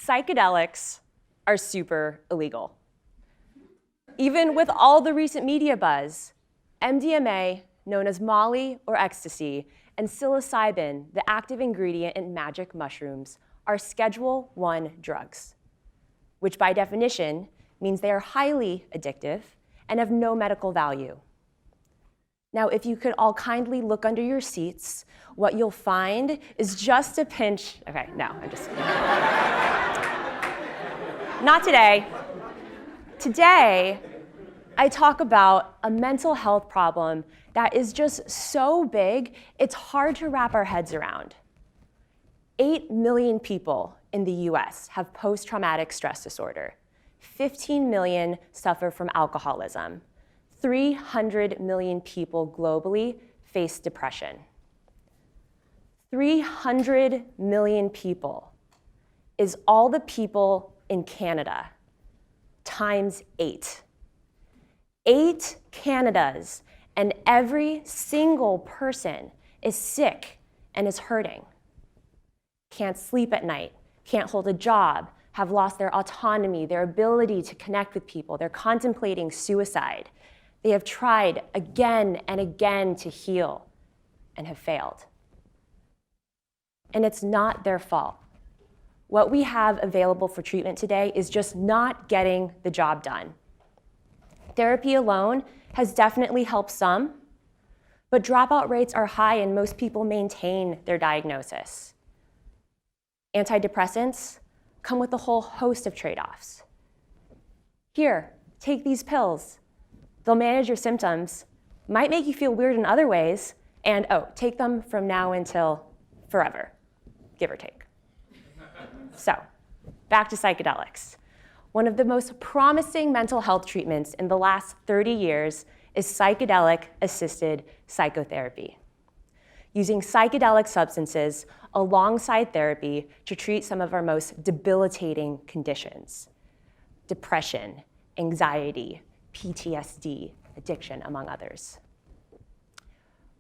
Psychedelics are super illegal. Even with all the recent media buzz, MDMA, known as Molly or ecstasy, and psilocybin, the active ingredient in magic mushrooms, are Schedule I drugs, which by definition means they are highly addictive and have no medical value. Now, if you could all kindly look under your seats, what you'll find is just a pinch. Okay, no, I'm just kidding. Not today. Today, I talk about a mental health problem that is just so big, it's hard to wrap our heads around. 8 million people in the US have post-traumatic stress disorder. 15 million suffer from alcoholism. 300 million people globally face depression. 300 million people is all the people in Canada times 8. 8 Canadas, and every single person is sick and is hurting. Can't sleep at night, can't hold a job, have lost their autonomy, their ability to connect with people. They're contemplating suicide. They have tried again and again to heal and have failed. And it's not their fault. What we have available for treatment today is just not getting the job done. Therapy alone has definitely helped some, but dropout rates are high and most people maintain their diagnosis. Antidepressants come with a whole host of trade-offs. Here, take these pills. They'll manage your symptoms, might make you feel weird in other ways, and take them from now until forever, give or take. So, back to psychedelics. One of the most promising mental health treatments in the last 30 years is psychedelic-assisted psychotherapy, using psychedelic substances alongside therapy to treat some of our most debilitating conditions: depression, anxiety, PTSD, addiction, among others.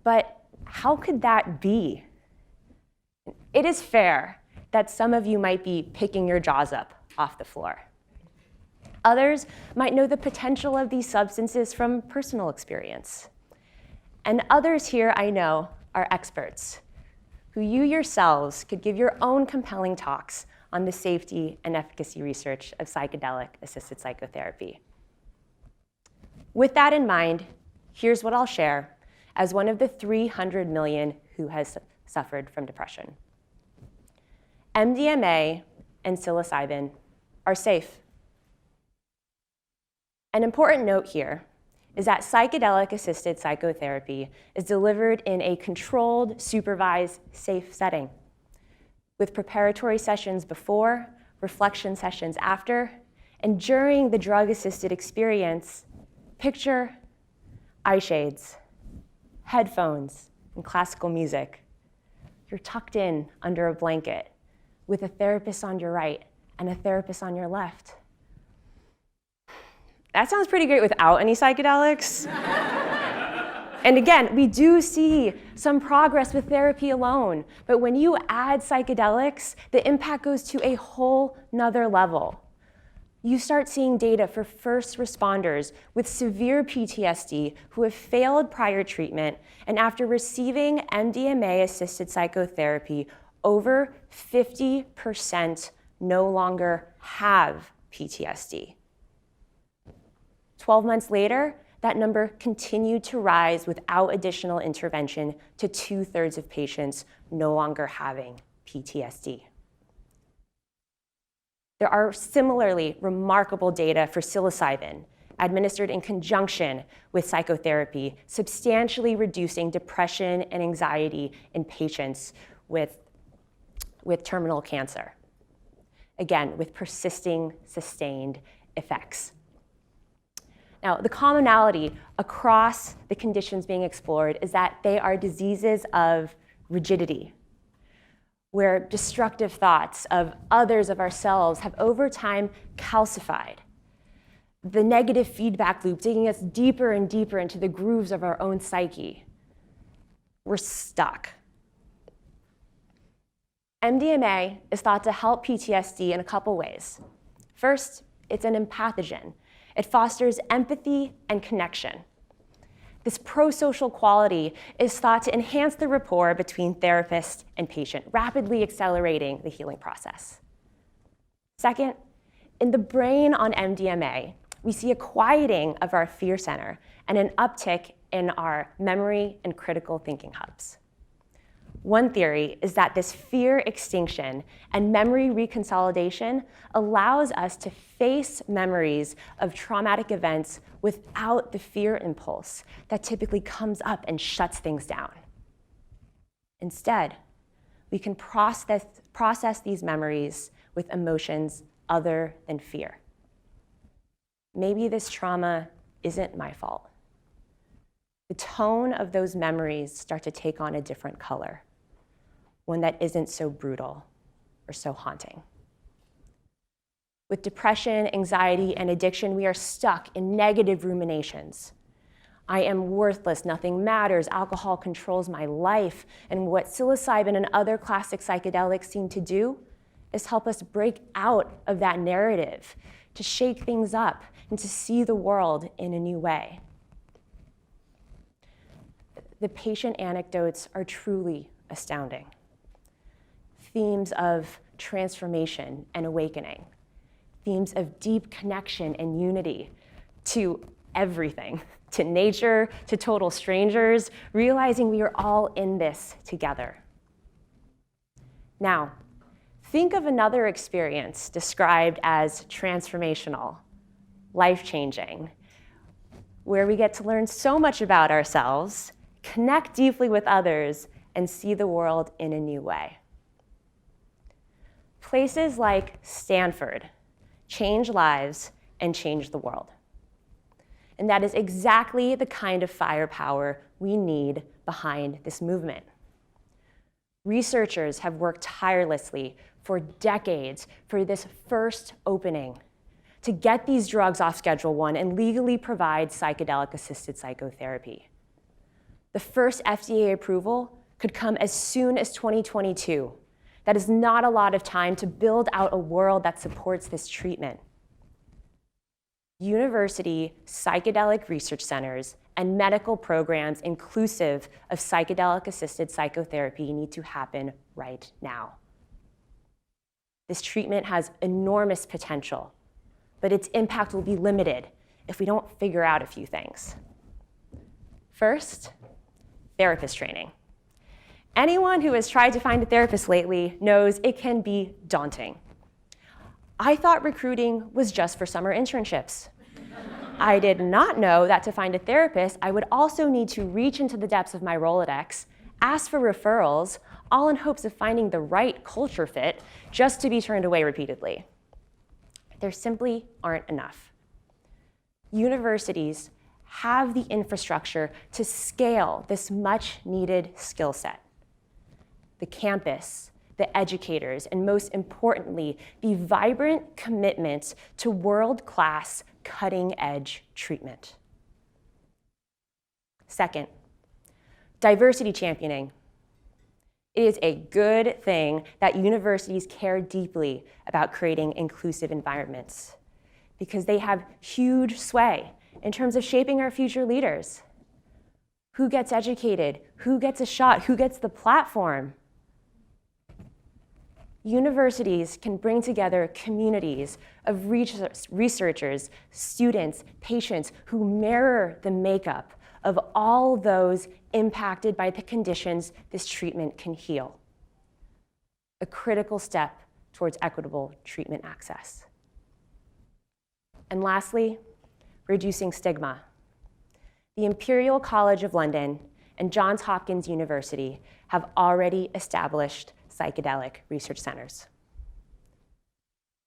But how could that be? It is fair that some of you might be picking your jaws up off the floor. Others might know the potential of these substances from personal experience. And others here I know are experts, who you yourselves could give your own compelling talks on the safety and efficacy research of psychedelic-assisted psychotherapy. With that in mind, here's what I'll share as one of the 300 million who has suffered from depression. MDMA and psilocybin are safe. An important note here is that psychedelic-assisted psychotherapy is delivered in a controlled, supervised, safe setting, with preparatory sessions before, reflection sessions after, and during the drug-assisted experience. Picture eye shades, headphones, and classical music. You're tucked in under a blanket with a therapist on your right and a therapist on your left. That sounds pretty great without any psychedelics. And again, we do see some progress with therapy alone, but when you add psychedelics, the impact goes to a whole nother level. You start seeing data for first responders with severe PTSD who have failed prior treatment, and after receiving MDMA-assisted psychotherapy, over 50% no longer have PTSD. 12 months later, that number continued to rise without additional intervention to 2/3 of patients no longer having PTSD. There are similarly remarkable data for psilocybin, administered in conjunction with psychotherapy, substantially reducing depression and anxiety in patients with terminal cancer. Again, with persisting, sustained effects. Now, the commonality across the conditions being explored is that they are diseases of rigidity, where destructive thoughts of others, of ourselves, have over time calcified. The negative feedback loop digging us deeper and deeper into the grooves of our own psyche. We're stuck. MDMA is thought to help PTSD in a couple ways. First, it's an empathogen. It fosters empathy and connection. This pro-social quality is thought to enhance the rapport between therapist and patient, rapidly accelerating the healing process. Second, in the brain on MDMA, we see a quieting of our fear center and an uptick in our memory and critical thinking hubs. One theory is that this fear extinction and memory reconsolidation allows us to face memories of traumatic events without the fear impulse that typically comes up and shuts things down. Instead, we can process these memories with emotions other than fear. Maybe this trauma isn't my fault. The tone of those memories start to take on a different color, one that isn't so brutal or so haunting. With depression, anxiety, and addiction, we are stuck in negative ruminations. I am worthless, nothing matters, alcohol controls my life, and what psilocybin and other classic psychedelics seem to do is help us break out of that narrative, to shake things up, and to see the world in a new way. The patient anecdotes are truly astounding. Themes of transformation and awakening, themes of deep connection and unity to everything, to nature, to total strangers, realizing we are all in this together. Now, think of another experience described as transformational, life-changing, where we get to learn so much about ourselves, connect deeply with others, and see the world in a new way. Places like Stanford change lives and change the world. And that is exactly the kind of firepower we need behind this movement. Researchers have worked tirelessly for decades for this first opening to get these drugs off Schedule I and legally provide psychedelic-assisted psychotherapy. The first FDA approval could come as soon as 2022. That is not a lot of time to build out a world that supports this treatment. University psychedelic research centers and medical programs inclusive of psychedelic-assisted psychotherapy need to happen right now. This treatment has enormous potential, but its impact will be limited if we don't figure out a few things. First, therapist training. Anyone who has tried to find a therapist lately knows it can be daunting. I thought recruiting was just for summer internships. I did not know that to find a therapist, I would also need to reach into the depths of my Rolodex, ask for referrals, all in hopes of finding the right culture fit, just to be turned away repeatedly. There simply aren't enough. Universities have the infrastructure to scale this much-needed skill set. The campus, the educators, and most importantly, the vibrant commitment to world-class, cutting-edge treatment. Second, diversity championing. It is a good thing that universities care deeply about creating inclusive environments because they have huge sway in terms of shaping our future leaders. Who gets educated? Who gets a shot? Who gets the platform? Universities can bring together communities of researchers, students, patients who mirror the makeup of all those impacted by the conditions this treatment can heal. A critical step towards equitable treatment access. And lastly, reducing stigma. The Imperial College of London and Johns Hopkins University have already established psychedelic research centers.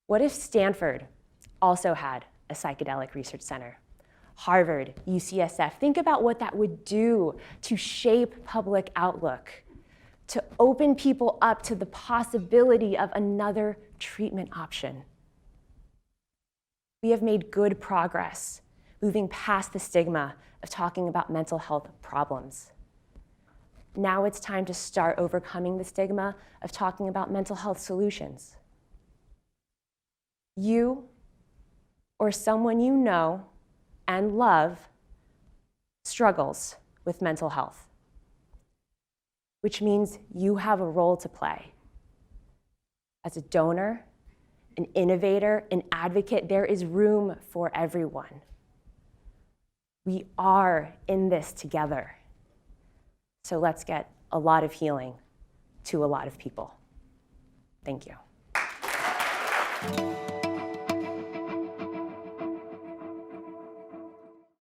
What if Stanford also had a psychedelic research center? Harvard, UCSF, think about what that would do to shape public outlook, to open people up to the possibility of another treatment option. We have made good progress moving past the stigma of talking about mental health problems. now it's time to start overcoming the stigma of talking about mental health solutions. You or someone you know and love struggles with mental health, which means you have a role to play. As a donor, an innovator, an advocate, there is room for everyone. We are in this together. So let's get a lot of healing to a lot of people. Thank you.